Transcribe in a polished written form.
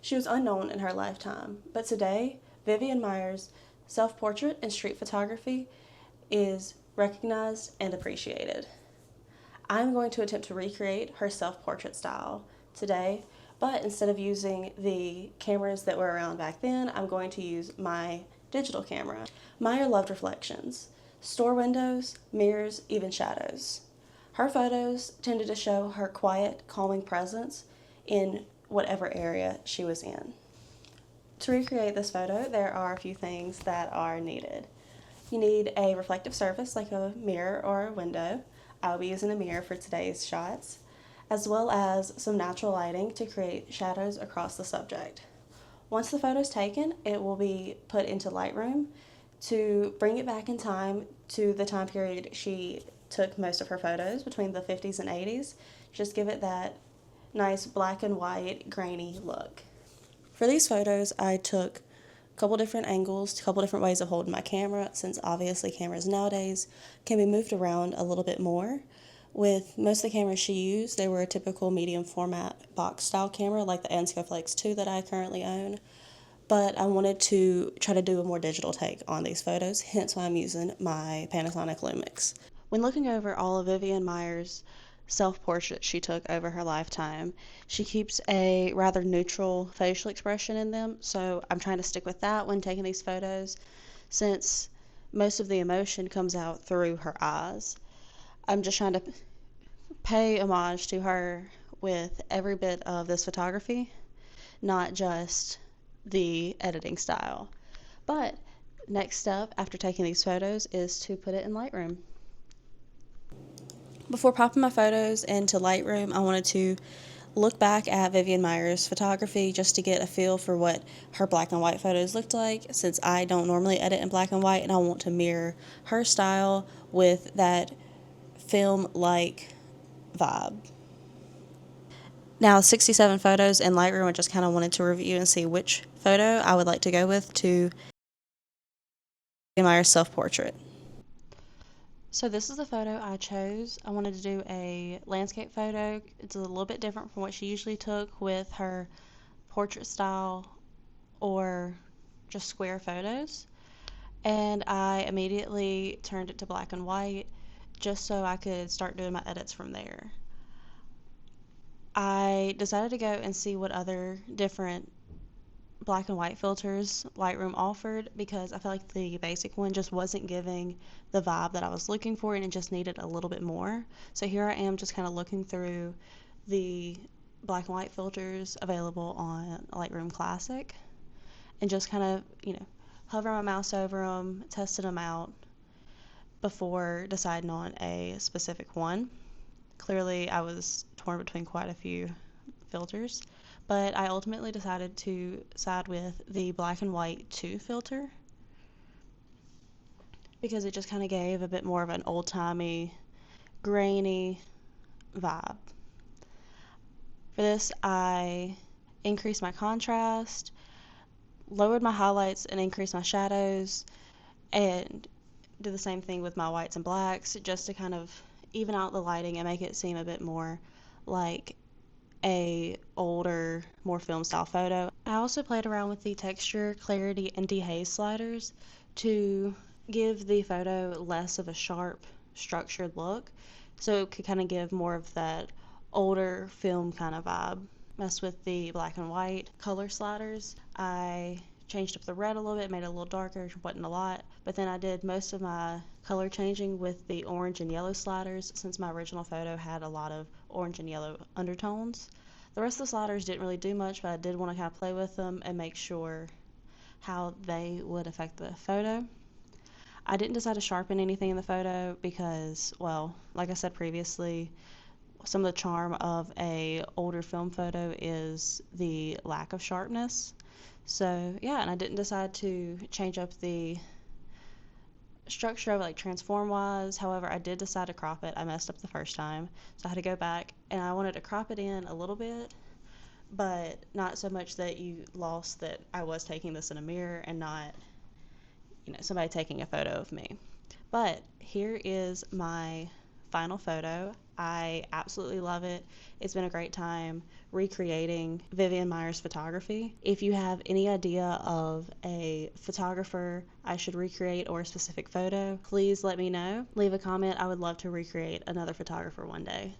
She was unknown in her lifetime, but today, Vivian Maier's self-portrait and street photography is recognized and appreciated. I'm going to attempt to recreate her self-portrait style today, but instead of using the cameras that were around back then, I'm going to use my digital camera. Maier loved reflections, store windows, mirrors, even shadows. Her photos tended to show her quiet, calming presence in whatever area she was in. To recreate this photo, there are a few things that are needed. You need a reflective surface like a mirror or a window. I'll be using a mirror for today's shots, as well as some natural lighting to create shadows across the subject. Once the photo is taken, it will be put into Lightroom to bring it back in time to the time period she took most of her photos, between the 50s and 80s. Just give it that nice black and white grainy look. For these photos, I took a couple different angles, a couple different ways of holding my camera, since obviously cameras nowadays can be moved around a little bit more. With most of the cameras she used, they were a typical medium format box style camera like the Flex 2 that I currently own. But I wanted to try to do a more digital take on these photos, hence why I'm using my Panasonic LUMIX. When looking over all of Vivian Maier's self-portraits she took over her lifetime, she keeps a rather neutral facial expression in them, so I'm trying to stick with that when taking these photos, since most of the emotion comes out through her eyes. I'm just trying to pay homage to her with every bit of this photography, not just the editing style. But next step after taking these photos is to put it in Lightroom. Before popping my photos into Lightroom, I wanted to look back at Vivian Maier's photography just to get a feel for what her black and white photos looked like, since I don't normally edit in black and white and I want to mirror her style with that film-like vibe. Now, 67 photos in Lightroom, I just kind of wanted to review and see which photo I would like to go with to Vivian Maier's self-portrait. So this is the photo I chose. I wanted to do a landscape photo. It's a little bit different from what she usually took with her portrait style or just square photos. And I immediately turned it to black and white just so I could start doing my edits from there. I decided to go and see what other different black and white filters Lightroom offered, because I felt like the basic one just wasn't giving the vibe that I was looking for, and it just needed a little bit more. So here I am just kind of looking through the black and white filters available on Lightroom Classic and just kind of, hovering my mouse over them, testing them out before deciding on a specific one. Clearly I was torn between quite a few filters, but I ultimately decided to side with the black and white 2 filter because it just kind of gave a bit more of an old-timey, grainy vibe. For this, I increased my contrast, lowered my highlights and increased my shadows, and did the same thing with my whites and blacks just to kind of even out the lighting and make it seem a bit more like a older, more film style photo. I also played around with the texture, clarity, and dehaze sliders to give the photo less of a sharp, structured look, so it could kind of give more of that older film kind of vibe. Messed with the black and white color sliders. I changed up the red a little bit, made it a little darker, wasn't a lot, but then I did most of my color changing with the orange and yellow sliders, since my original photo had a lot of orange and yellow undertones. The rest of the sliders didn't really do much, but I did want to kind of play with them and make sure how they would affect the photo. I didn't decide to sharpen anything in the photo because, well, like I said previously, some of the charm of a older film photo is the lack of sharpness. So yeah, and I didn't decide to change up the structure of it, like transform wise. However, I did decide to crop it. I messed up the first time, so I had to go back, and I wanted to crop it in a little bit, but not so much that you lost that I was taking this in a mirror and not, somebody taking a photo of me. But here is my final photo. I absolutely love it. It's been a great time recreating Vivian Maier's photography. If you have any idea of a photographer I should recreate or a specific photo, please let me know. Leave a comment. I would love to recreate another photographer one day.